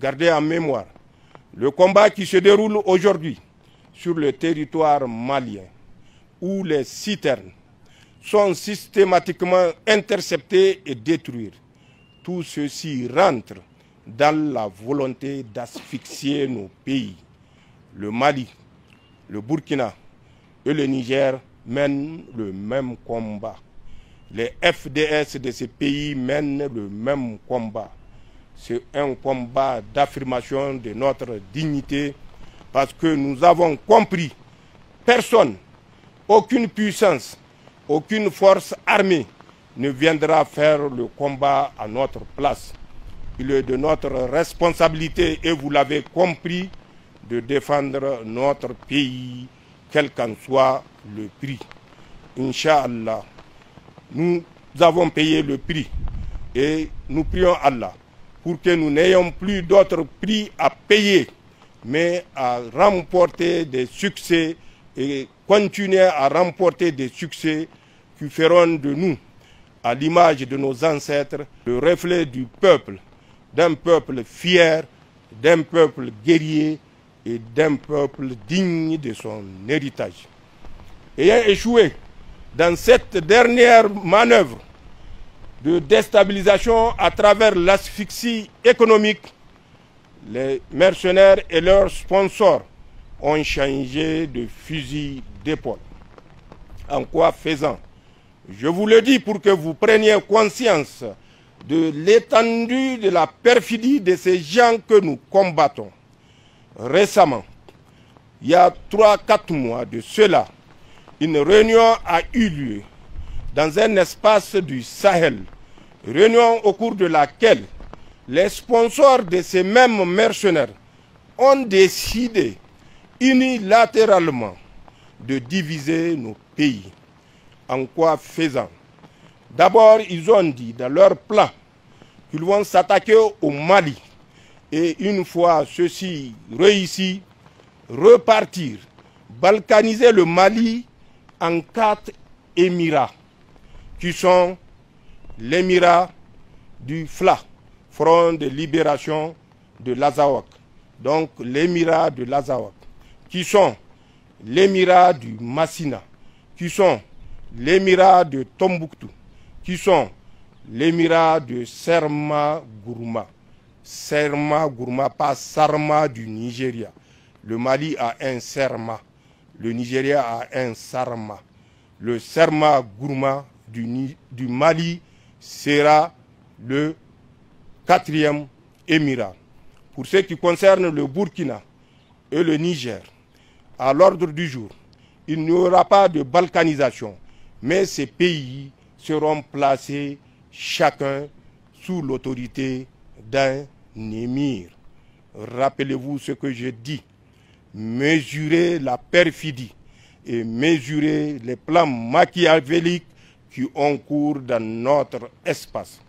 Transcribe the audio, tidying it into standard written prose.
Gardez en mémoire le combat qui se déroule aujourd'hui sur le territoire malien, où les citernes sont systématiquement interceptées et détruites. Tout ceci rentre dans la volonté d'asphyxier nos pays. Le Mali, le Burkina et le Niger mènent le même combat. Les FDS de ces pays mènent le même combat. C'est un combat d'affirmation de notre dignité parce que nous avons compris, personne, aucune puissance, aucune force armée ne viendra faire le combat à notre place. Il est de notre responsabilité, et vous l'avez compris, de défendre notre pays, quel qu'en soit le prix. Inch'Allah, nous avons payé le prix et nous prions Allah pour que nous n'ayons plus d'autres prix à payer, mais à remporter des succès et continuer à remporter des succès qui feront de nous, à l'image de nos ancêtres, le reflet du peuple, d'un peuple fier, d'un peuple guerrier et d'un peuple digne de son héritage. Ayant échoué dans cette dernière manœuvre de déstabilisation à travers l'asphyxie économique, les mercenaires et leurs sponsors ont changé de fusil d'épaule. En quoi faisant? Je vous le dis pour que vous preniez conscience de l'étendue de la perfidie de ces gens que nous combattons. Récemment, il y a 3-4 mois de cela, une réunion a eu lieu dans un espace du Sahel, réunion au cours de laquelle les sponsors de ces mêmes mercenaires ont décidé unilatéralement de diviser nos pays. En quoi faisant? D'abord, ils ont dit dans leur plan qu'ils vont s'attaquer au Mali et une fois ceci réussi, repartir, balkaniser le Mali en 4 émirats qui sont l'émirat du FLA, Front de libération de l'Azawak, donc l'émirat de l'Azawak, qui sont l'émirat du Massina, qui sont l'émirat de Tombouctou, qui sont l'émirat de Serma Gourma. Serma Gourma, pas Sarma du Nigeria. Le Mali a un Serma, le Nigeria a un Sarma. Le Serma Gourma du Mali sera le 4e émirat. Pour ce qui concerne le Burkina et le Niger, à l'ordre du jour, il n'y aura pas de balkanisation, mais ces pays seront placés chacun sous l'autorité d'un émir. Rappelez-vous ce que je dis, mesurez la perfidie et mesurez les plans machiavéliques qui ont cours dans notre espace.